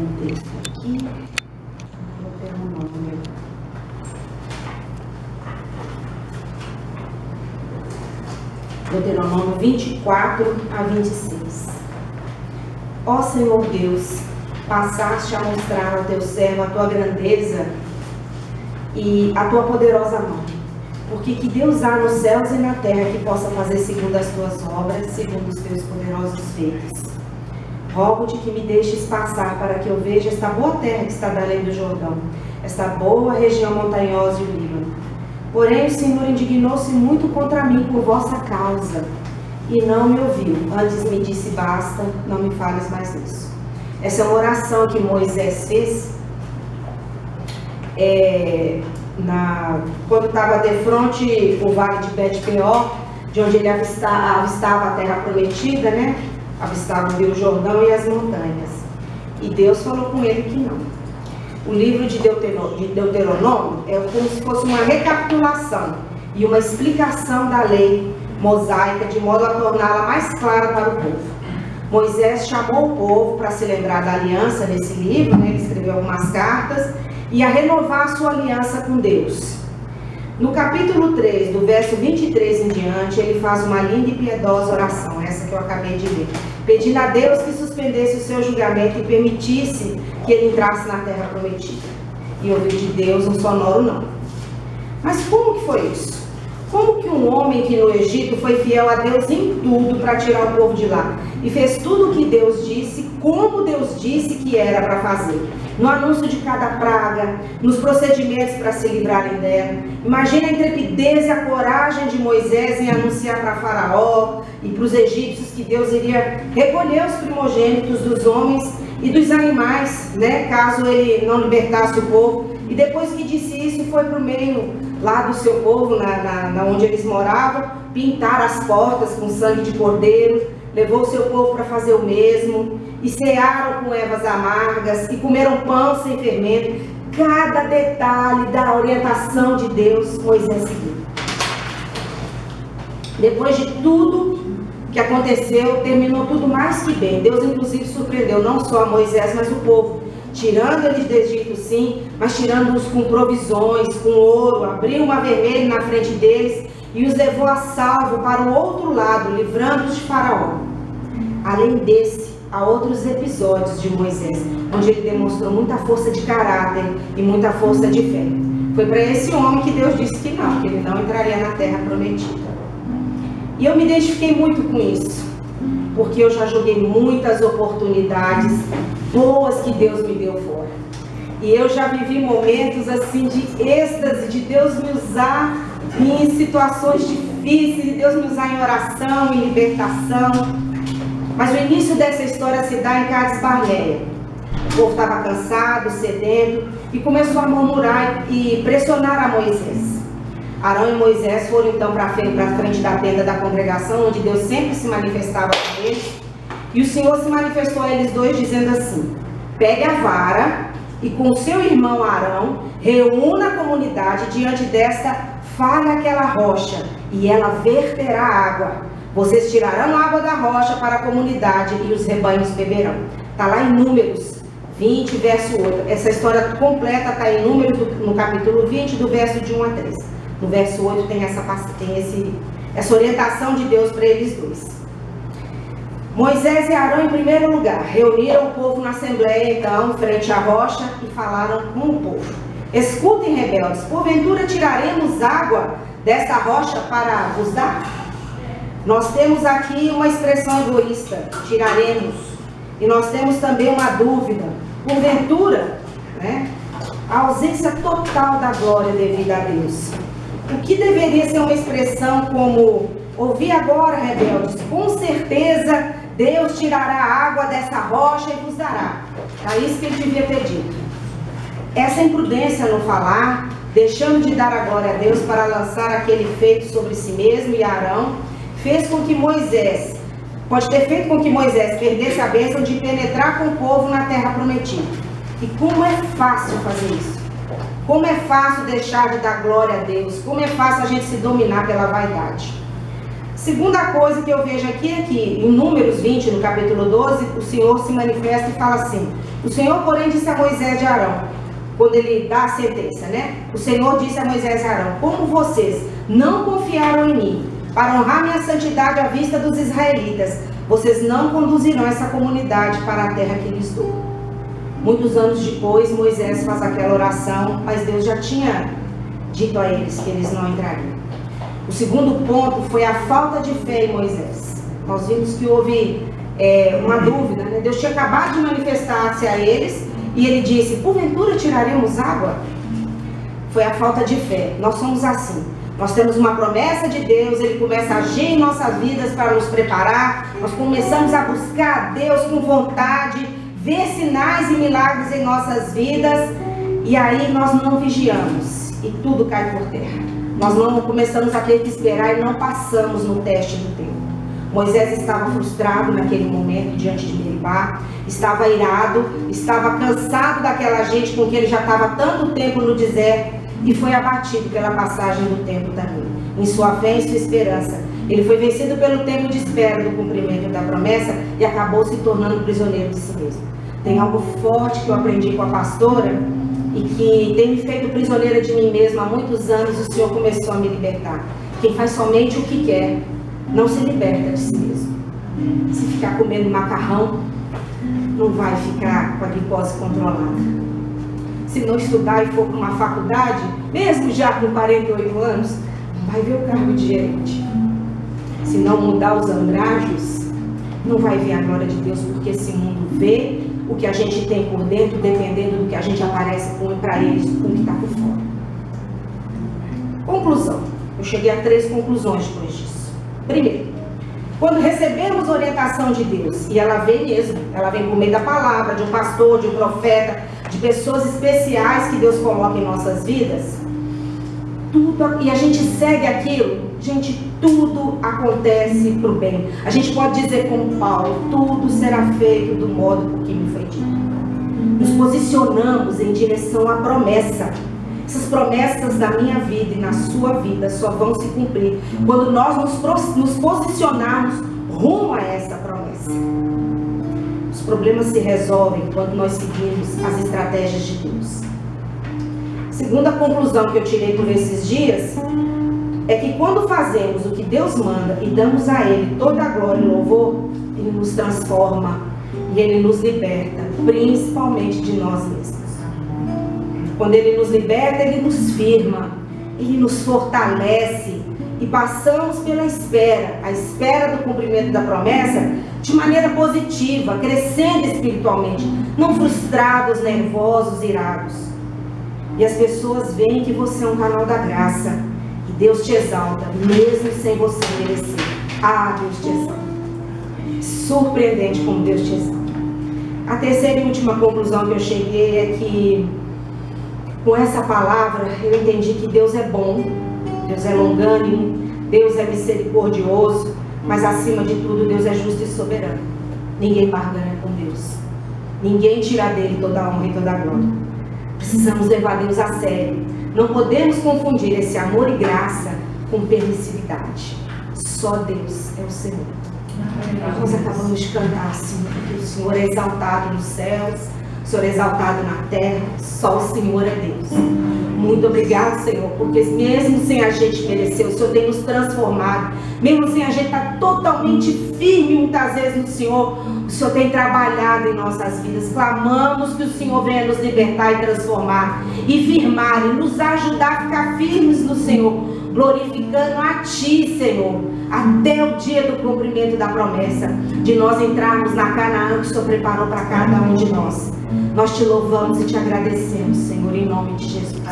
um texto aqui. Deuteronômio 24 a 26. Ó Senhor Deus, passaste a mostrar ao teu servo a tua grandeza e a tua poderosa mão. Porque que Deus há nos céus e na terra que possa fazer segundo as tuas obras, segundo os teus poderosos feitos. Rogo-te que me deixes passar para que eu veja esta boa terra que está da além do Jordão, esta boa região montanhosa e o Líbano. Porém o Senhor indignou-se muito contra mim por vossa causa e não me ouviu. Antes me disse, basta, não me fales mais nisso. Essa é uma oração que Moisés fez quando estava de frente o vale de Bet-peor, de onde ele avistava a terra prometida, né? Avistava o rio Jordão e as montanhas. E Deus falou com ele que não. O livro de Deuteronômio é como se fosse uma recapitulação e uma explicação da lei mosaica, de modo a torná-la mais clara para o povo. Moisés chamou o povo para se lembrar da aliança nesse livro, né? Ele escreveu algumas cartas, e a renovar a sua aliança com Deus. No capítulo 3, do verso 23 em diante, ele faz uma linda e piedosa oração, essa que eu acabei de ler, pedindo a Deus que suspendesse o seu julgamento e permitisse que ele entrasse na terra prometida. E ouviu de Deus um sonoro não. Mas como que foi isso? Como que um homem que no Egito foi fiel a Deus em tudo para tirar o povo de lá, e fez tudo o que Deus disse, como Deus disse que era para fazer, no anúncio de cada praga, nos procedimentos para se livrarem dela? Imagina a intrepidez e a coragem de Moisés em anunciar para Faraó e para os egípcios que Deus iria recolher os primogênitos dos homens e dos animais, né, caso ele não libertasse o povo. E depois que disse isso, foi para o meio lá do seu povo, na onde eles moravam, pintar as portas com sangue de cordeiro, levou o seu povo para fazer o mesmo, e cearam com ervas amargas, e comeram pão sem fermento. Cada detalhe da orientação de Deus, Moisés seguiu. Depois de tudo que aconteceu, terminou tudo mais que bem. Deus inclusive surpreendeu não só a Moisés, mas o povo, tirando eles do Egito sim, mas tirando-os com provisões, com ouro, abriu o mar vermelho na frente deles e os levou a salvo para o outro lado, livrando-os de Faraó. Além desse, há outros episódios de Moisés, onde ele demonstrou muita força de caráter e muita força de fé. Foi para esse homem que Deus disse que ele não entraria na terra prometida. E eu me identifiquei muito com isso, porque eu já joguei muitas oportunidades boas que Deus me deu fora. E eu já vivi momentos assim de êxtase, de Deus me usar em situações difíceis, de Deus me usar em oração, em libertação. Mas o início dessa história se dá em Cades Barneia. O povo estava cansado, sedento, e começou a murmurar e pressionar a Moisés. Arão e Moisés foram então para frente da tenda da congregação, onde Deus sempre se manifestava com eles. E o Senhor se manifestou a eles dois dizendo assim: pegue a vara e com seu irmão Arão, reúna a comunidade diante desta, fale aquela rocha, e ela verterá água. Vocês tirarão água da rocha para a comunidade e os rebanhos beberão. Está lá em Números 20, verso 8. Essa história completa está em Números, no capítulo 20, do verso de 1 a 3. No verso 8 tem essa orientação de Deus para eles dois. Moisés e Arão, em primeiro lugar, reuniram o povo na assembleia, então, frente à rocha, e falaram com o povo: escutem, rebeldes, porventura tiraremos água desta rocha para vos dar? Nós temos aqui uma expressão egoísta, tiraremos, e nós temos também uma dúvida, porventura, né, a ausência total da glória devida a Deus. O que deveria ser uma expressão como: ouvi agora, rebeldes, com certeza Deus tirará a água dessa rocha e vos dará. É isso que ele devia ter dito. Essa imprudência no falar, deixando de dar a glória a Deus para lançar aquele feito sobre si mesmo e Arão, fez com que Moisés, pode ter feito com que Moisés perdesse a bênção de penetrar com o povo na terra prometida. E como é fácil fazer isso? Como é fácil deixar de dar glória a Deus? Como é fácil a gente se dominar pela vaidade? Segunda coisa que eu vejo aqui é que em Números 20, no capítulo 12, o Senhor se manifesta e fala assim: o Senhor, porém, disse a Moisés e Arão, quando ele dá a sentença, né? O Senhor disse a Moisés e Arão: como vocês não confiaram em mim para honrar minha santidade à vista dos israelitas, vocês não conduzirão essa comunidade para a terra que lhes dou. Muitos anos depois, Moisés faz aquela oração, mas Deus já tinha dito a eles que eles não entrariam. O segundo ponto foi a falta de fé em Moisés. Nós vimos que houve uma dúvida, né? Deus tinha acabado de manifestar-se a eles e ele disse: porventura tiraremos água? Foi a falta de fé. Nós somos assim. Nós temos uma promessa de Deus, Ele começa a agir em nossas vidas para nos preparar. Nós começamos a buscar a Deus com vontade, ver sinais e milagres em nossas vidas, e aí nós não vigiamos e tudo cai por terra. Nós não começamos a ter que esperar e não passamos no teste do tempo. Moisés estava frustrado naquele momento diante de Meribá, estava irado, estava cansado daquela gente com quem ele já estava há tanto tempo no deserto e foi abatido pela passagem do tempo também. Em sua fé e sua esperança, ele foi vencido pelo tempo de espera do cumprimento da promessa e acabou se tornando prisioneiro de si mesmo. Tem algo forte que eu aprendi com a pastora e que tem me feito prisioneira de mim mesma há muitos anos. O Senhor começou a me libertar. Quem faz somente o que quer não se liberta de si mesmo. Se ficar comendo macarrão, não vai ficar com a glicose controlada. Se não estudar e for para uma faculdade, mesmo já com 48 anos, não vai ver o cargo de gerente. Se não mudar os andrajos, não vai ver a glória de Deus, porque esse mundo vê o que a gente tem por dentro, dependendo do que a gente aparece para eles, com o que está por fora. Conclusão. Eu cheguei a 3 conclusões depois disso. Primeiro, quando recebemos orientação de Deus, e ela vem mesmo, ela vem por meio da palavra, de um pastor, de um profeta, de pessoas especiais que Deus coloca em nossas vidas, e a gente segue aquilo, gente, tudo acontece para o bem. A gente pode dizer como Paulo: tudo será feito do modo por que me foi dito. Nos posicionamos em direção à promessa. Essas promessas da minha vida e na sua vida só vão se cumprir quando nós nos posicionarmos rumo a essa promessa. Os problemas se resolvem quando nós seguimos as estratégias de Deus. Segunda conclusão que eu tirei por esses dias é que quando fazemos o que Deus manda e damos a Ele toda a glória e louvor, Ele nos transforma e Ele nos liberta, principalmente de nós mesmos. Quando Ele nos liberta, Ele nos firma, Ele nos fortalece e passamos pela espera, a espera do cumprimento da promessa, de maneira positiva, crescendo espiritualmente, não frustrados, nervosos, irados. E as pessoas veem que você é um canal da graça, e Deus te exalta, mesmo sem você merecer. Ah, Deus te exalta. Surpreendente como Deus te exalta. A terceira e última conclusão que eu cheguei é que, com essa palavra, eu entendi que Deus é bom, Deus é longânimo, Deus é misericordioso, mas acima de tudo, Deus é justo e soberano. Ninguém barganha com Deus. Ninguém tira dele toda a honra e toda a glória. Precisamos levar Deus a sério. Não podemos confundir esse amor e graça com permissividade. Só Deus é o Senhor. Nós acabamos de cantar, Senhor, que o Senhor é exaltado nos céus, o Senhor é exaltado na terra, só o Senhor é Deus. Muito obrigado, Senhor, porque mesmo sem a gente merecer, o Senhor tem nos transformado. Mesmo sem a gente estar totalmente firme muitas vezes no Senhor, o Senhor tem trabalhado em nossas vidas. Clamamos que o Senhor venha nos libertar e transformar, e firmar, e nos ajudar a ficar firmes no Senhor, glorificando a Ti, Senhor, até o dia do cumprimento da promessa, de nós entrarmos na Canaã que o Senhor preparou para cada um de nós. Nós Te louvamos e Te agradecemos, Senhor, em nome de Jesus.